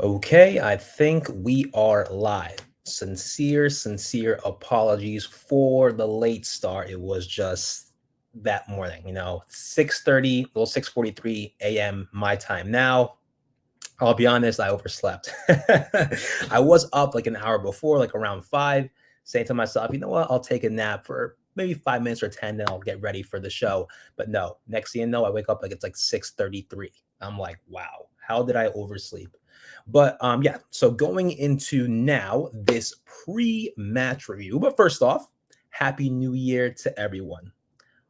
Okay, I think we are live. Sincere apologies for the late start. It was just that morning, 6:30, well, 6:43 a.m. my time now. I'll be honest, I overslept. I was up like an hour before, like around 5, saying to myself, you know what, I'll take a nap for maybe 5 minutes or 10, then I'll get ready for the show. But no, next thing you know, I wake up like it's like 6:33. I'm like, wow, how did I oversleep? But yeah, so going into now this pre-match review. But first off, happy new year to everyone,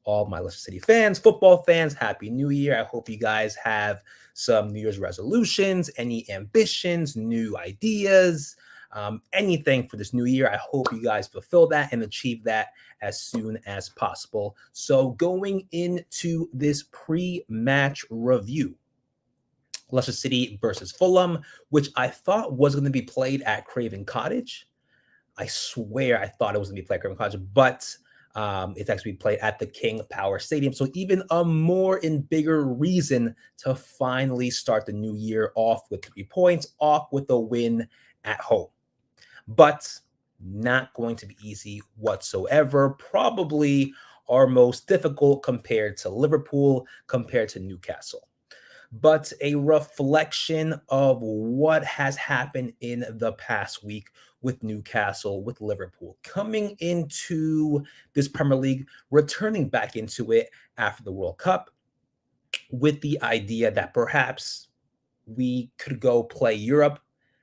all my Leicester City fans, football fans, happy new year. I hope you guys have some New Year's resolutions, any ambitions, new ideas, anything for this new year. I hope you guys fulfill that and achieve that as soon as possible. So, going into this pre match review, Leicester City versus Fulham, which I thought was going to be played at Craven Cottage. I swear I thought it was going to be played at Craven Cottage, but it's actually played at the King Power Stadium. So even a more and bigger reason to finally start the new year off with 3 points, off with a win at home. But not going to be easy whatsoever. Probably our most difficult compared to Liverpool, compared to Newcastle, but a reflection of what has happened in the past week with Newcastle, with Liverpool coming into this Premier League, returning back into it after the World Cup, with the idea that perhaps we could go play Europe.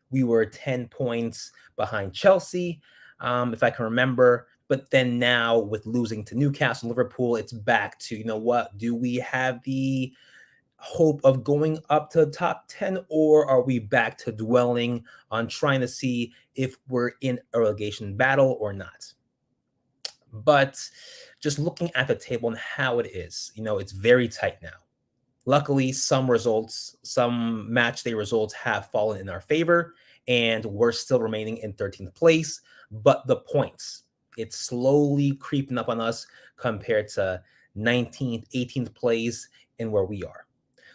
We were 10 points behind Chelsea, if I can remember. But then now, with losing to Newcastle, Liverpool, it's back to, you know what? Do we have the hope of going up to the top 10, or are we back to dwelling on trying to see if we're in a relegation battle or not? But just looking at the table and how it is, it's very tight now. Luckily, some match day results have fallen in our favor, and we're still remaining in 13th place. But the points, it's slowly creeping up on us compared to 19th, 18th place and where we are.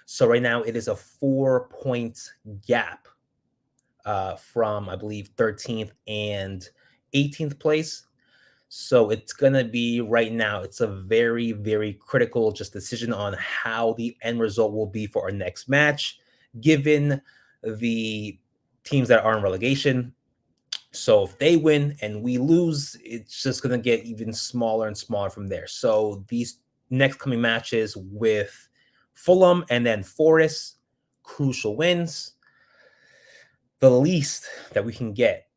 So right now it is a 4 point gap from, I believe, 13th and 18th place. So it's going to be right now, it's a very, very critical just decision on how the end result will be for our next match, given the teams that are in relegation. So if they win and we lose, it's just going to get even smaller and smaller from there. So these next coming matches with Fulham and then Forest, crucial wins. The least that we can get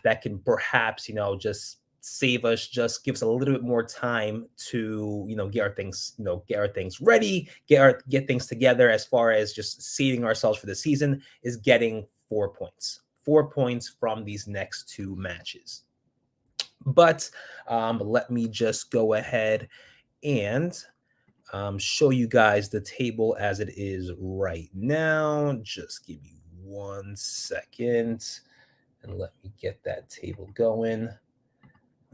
that can perhaps, just save us, just give us a little bit more time to, get our things, get our things ready, get things together as far as just saving ourselves for the season, is getting 4 points. 4 points from these next two matches. But let me just go ahead and show you guys the table as it is right now. Just give me 1 second and let me get that table going.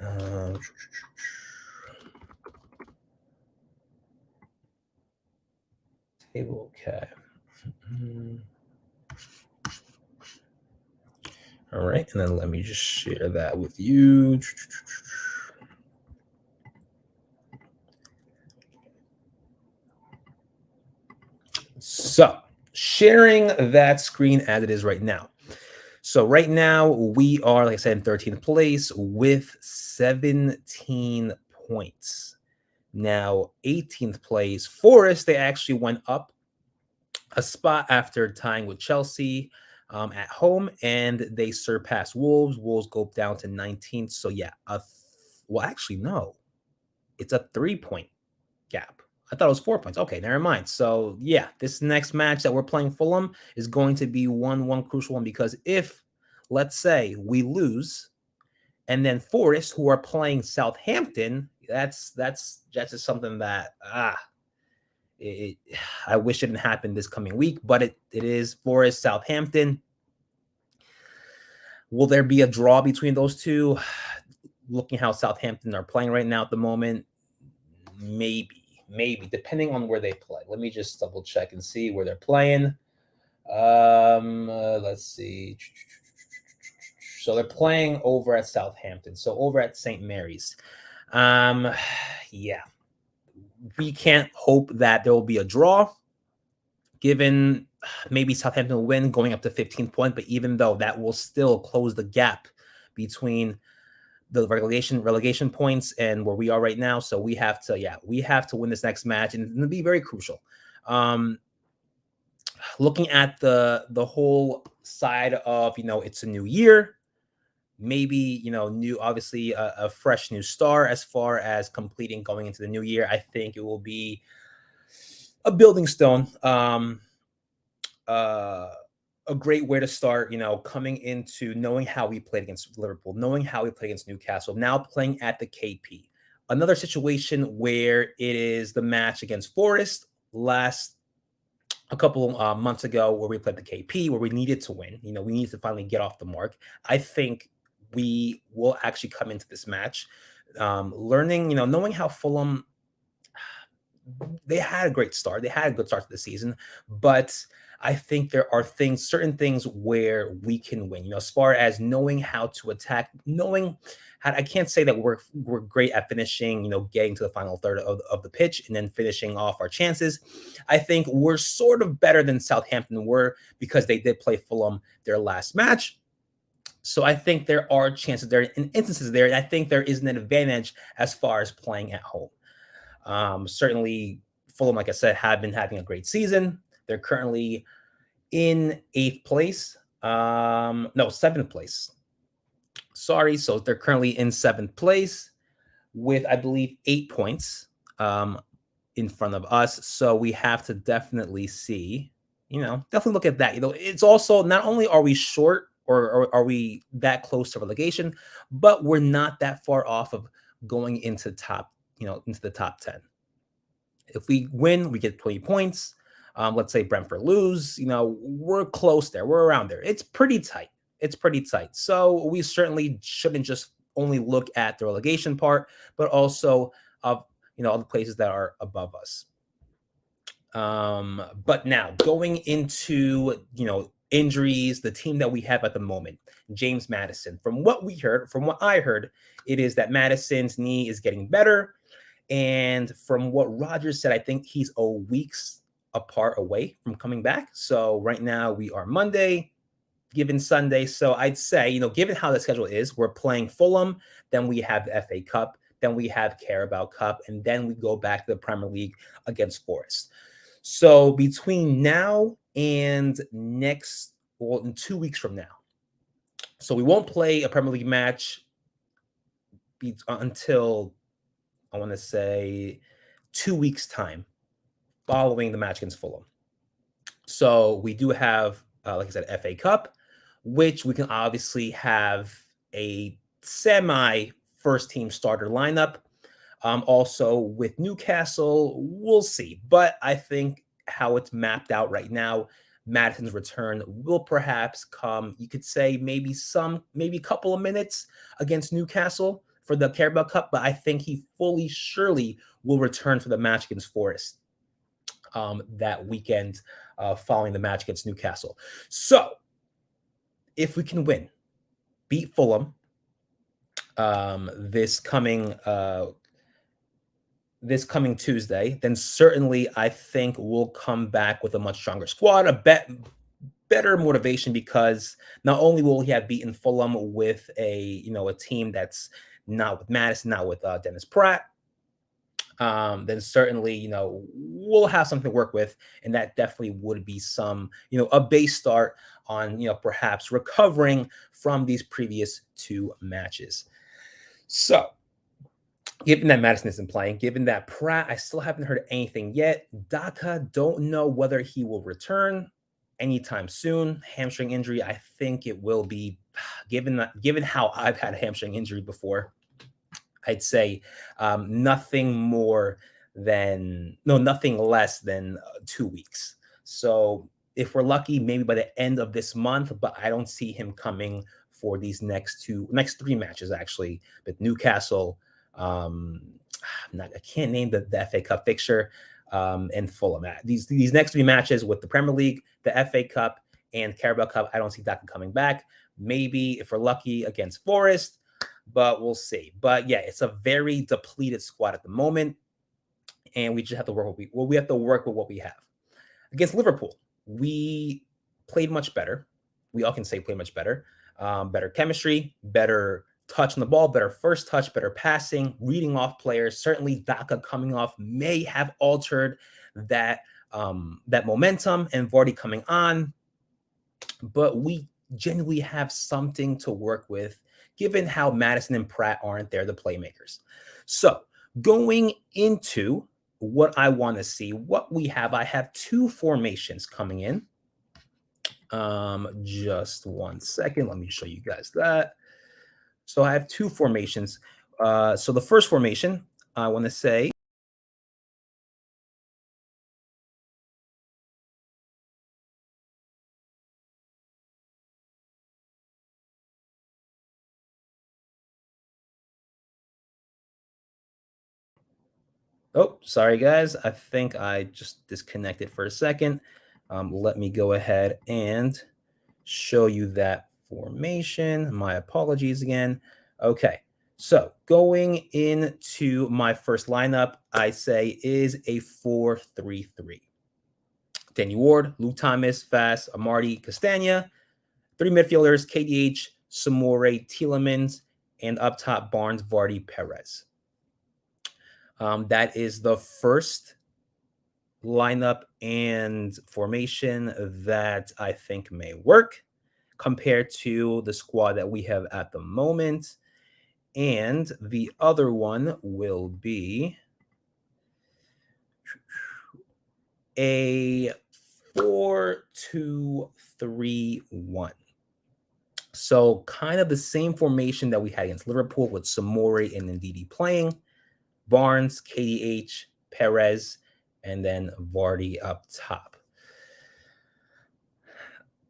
Um, Table, okay. All right, and then let me just share that with you. So, sharing that screen as it is right now. So, right now, we are, like I said, in 13th place with 17 points. Now, 18th place, Forest, they actually went up a spot after tying with Chelsea at home, and they surpassed Wolves. Wolves go down to 19th. So, yeah, well, actually, no, it's a 3 point gap. I thought it was 4 points. Okay, never mind. So yeah, this next match that we're playing Fulham is going to be one crucial one, because if, let's say, we lose, and then Forest, who are playing Southampton, that's just something that it, I wish it didn't happen this coming week, but it is Forest Southampton. Will there be a draw between those two? Looking how Southampton are playing right now at the moment, maybe, depending on where they play. Let me just double check and see where they're playing. Let's see. So they're playing over at Southampton. So over at St. Mary's. Um, yeah, we can't hope that there will be a draw, given maybe Southampton will win going up to 15 points, but even though that will still close the gap between the relegation points and where we are right now. So we have to, we have to win this next match, and it'll be very crucial. Looking at the whole side of, it's a new year, maybe, new, obviously a fresh new star as far as completing going into the new year. I think it will be a building stone. Uh, a great way to start, coming into knowing how we played against Liverpool, knowing how we played against Newcastle, now playing at the KP. Another situation where it is the match against Forest last a couple months ago, where we played the KP, where we needed to win. We needed to finally get off the mark. I think we will actually come into this match learning, knowing how Fulham, they had a great start. They had a good start to the season, but I think there are certain things where we can win. As far as knowing how to attack, knowing how, I can't say that we're great at finishing. Getting to the final third of the pitch and then finishing off our chances. I think we're sort of better than Southampton were, because they did play Fulham their last match. So I think there are chances there and instances there, and I think there is an advantage as far as playing at home. Certainly, Fulham, like I said, have been having a great season. They're currently in 8th place. No, 7th place. Sorry. So they're currently in 7th place with, I believe, 8 points in front of us. So we have to definitely see, definitely look at that. It's also, not only are we short, or are we that close to relegation, but we're not that far off of going into into the top 10. If we win, we get 20 points. Let's say Brentford lose, we're close there. We're around there. It's pretty tight. So we certainly shouldn't just only look at the relegation part, but also of, other places that are above us. But now going into, injuries, the team that we have at the moment, James Maddison. From what I heard, it is that Maddison's knee is getting better. And from what Rogers said, I think he's a weeks apart away from coming back. So right now we are Monday, given Sunday. So I'd say, given how the schedule is, we're playing Fulham, then we have the FA Cup, then we have Carabao Cup, and then we go back to the Premier League against Forest. So between now and in 2 weeks from now, so we won't play a Premier League match until, I want to say, 2 weeks time following the match against Fulham. So we do have, like I said, FA Cup, which we can obviously have a semi first team starter lineup. Also with Newcastle, we'll see. But I think how it's mapped out right now, Maddison's return will perhaps come, you could say, maybe a couple of minutes against Newcastle for the Carabao Cup, but I think he surely will return for the match against Forest that weekend following the match against Newcastle. So if we can beat Fulham this coming Tuesday, then certainly I think we'll come back with a much stronger squad, better motivation, because not only will he have beaten Fulham with a team that's not with Maddison, not with Dennis Pratt, then certainly we'll have something to work with, and that definitely would be some a base start on perhaps recovering from these previous 2 matches. So given that Maddison isn't playing, given that Pratt, I still haven't heard anything yet. Daka, don't know whether he will return anytime soon. Hamstring injury, I think it will be, given how I've had a hamstring injury before, I'd say nothing less than 2 weeks. So if we're lucky, maybe by the end of this month, but I don't see him coming for these next 3 matches, actually, with Newcastle. I can't name the FA Cup fixture. and Fulham. These next 3 matches with the Premier League, the FA Cup, and Carabao Cup, I don't see Daka coming back. Maybe if we're lucky against Forest, but we'll see. But yeah, it's a very depleted squad at the moment, and we just have to work we have to work with what we have. Against Liverpool, we played much better. We all can say played much better. Better chemistry, better touch on the ball, better first touch, better passing, reading off players. Certainly, Daka coming off may have altered that that momentum, and Vardy coming on. But we genuinely have something to work with, given how Madison and Pratt aren't there, the playmakers. So going into what I want to see, what we have, I have 2 formations coming in. Just 1 second. Let me show you guys that. So I have 2 formations. So the first formation I want to say. Oh, sorry guys. I think I just disconnected for a second. Let me go ahead and show you that formation. My apologies again. Okay, so going into my first lineup, I say is a 4-3-3. Danny Ward, Lou Thomas, Fast, Amarty, Castagna, 3 midfielders, KDH, Samore, Tielemans, and up top, Barnes, Vardy, Perez. That is the first lineup and formation that I think may work compared to the squad that we have at the moment. And the other one will be a 4-2-3-1. So kind of the same formation that we had against Liverpool with Samori and Ndidi playing, Barnes, KDH, Perez, and then Vardy up top.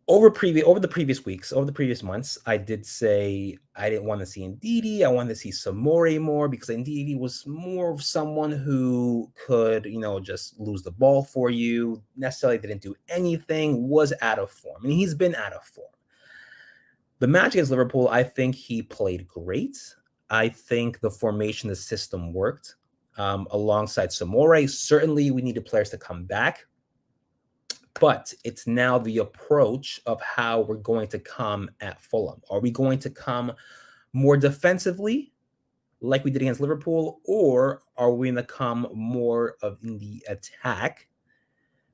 Over the previous months, I did say I didn't want to see Ndidi. I wanted to see Samori more because Ndidi was more of someone who could, just lose the ball for you. Necessarily didn't do anything, was out of form. And he's been out of form. The match against Liverpool, I think he played great. I think the formation, the system worked alongside Samori. Certainly, we needed players to come back. But it's now the approach of how we're going to come at Fulham. Are we going to come more defensively like we did against Liverpool, or are we going to come more of in the attack?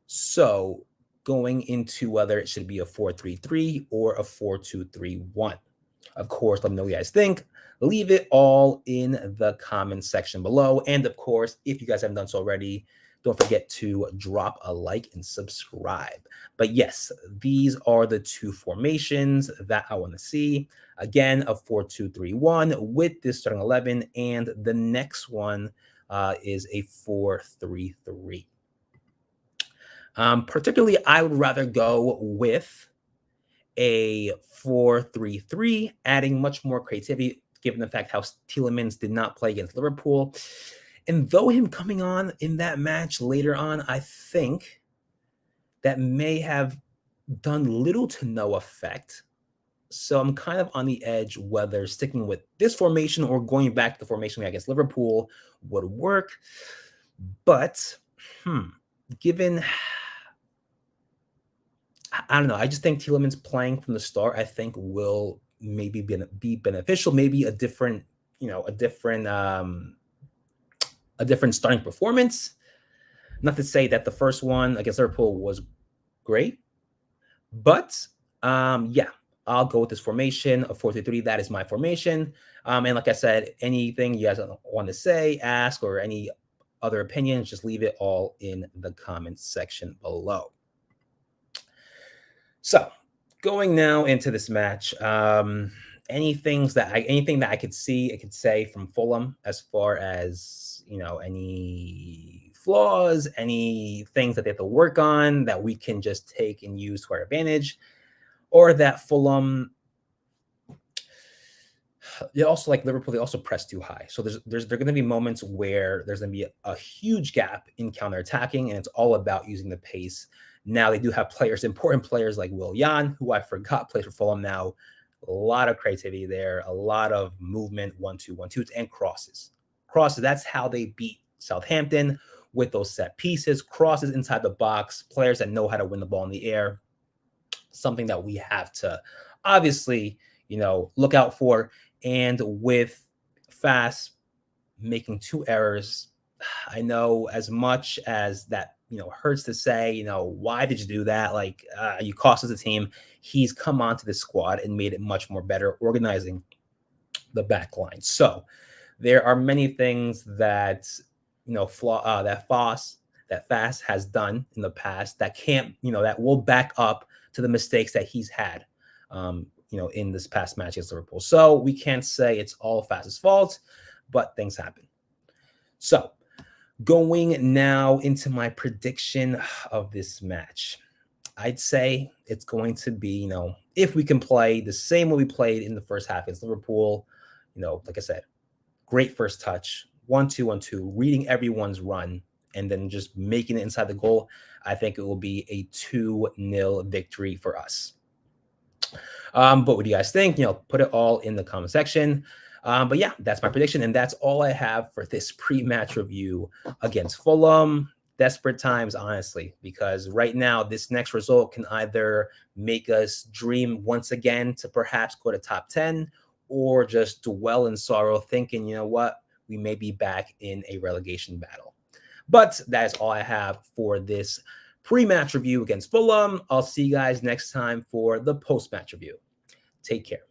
So going into whether it should be a 4-3-3 or a 4-2-3-1. Of course, let me know what you guys think. Leave it all in the comment section below. And of course, if you guys haven't done so already, don't forget to drop a like and subscribe. But yes, these are the 2 formations that I want to see. Again, a 4-2-3-1 with this starting 11, and the next one is a 4-3-3. Particularly, I would rather go with a 4-3-3, adding much more creativity, given the fact how Tielemans did not play against Liverpool. And though him coming on in that match later on, I think that may have done little to no effect. So I'm kind of on the edge whether sticking with this formation or going back to the formation we had against Liverpool would work. But given, I don't know, I just think Tielemans playing from the start, I think will maybe be beneficial. Maybe a different starting performance. Not to say that the first one against Liverpool was great, but yeah, I'll go with this formation of 4-3-3. That is my formation. And like I said, anything you guys want to say, ask, or any other opinions, just leave it all in the comments section below. So going now into this match, anything that I could say from Fulham as far as any flaws, any things that they have to work on that we can just take and use to our advantage, or that Fulham, They also, like Liverpool, they also press too high. So there are going to be moments where there's going to be a huge gap in counter attacking, and it's all about using the pace. Now they do have players, important players like Willian, who I forgot plays for Fulham now. A lot of creativity there, a lot of movement, 1-2, 1-2s, and crosses. Crosses. That's how they beat Southampton, with those set pieces, crosses inside the box, players that know how to win the ball in the air. Something that we have to obviously, look out for. And with Fast making two errors, I know as much as that, hurts to say, why did you do that? Like, you cost us a team. He's come onto the squad and made it much more better, organizing the back line. So there are many things that, that Fast has done in the past that can't, that will back up to the mistakes that he's had, in this past match against Liverpool. So we can't say it's all Fast's fault, but things happen. So going now into my prediction of this match, I'd say it's going to be, if we can play the same way we played in the first half against Liverpool, like I said, great first touch, 1-2, 1-2, reading everyone's run, and then just making it inside the goal. I think it will be a 2-0 victory for us. But what do you guys think? Put it all in the comment section. But yeah, that's my prediction, and that's all I have for this pre-match review against Fulham. Desperate times, honestly, because right now this next result can either make us dream once again to perhaps go to top 10, or just dwell in sorrow, thinking, what, we may be back in a relegation battle. But that is all I have for this pre-match review against Fulham. I'll see you guys next time for the post-match review. Take care.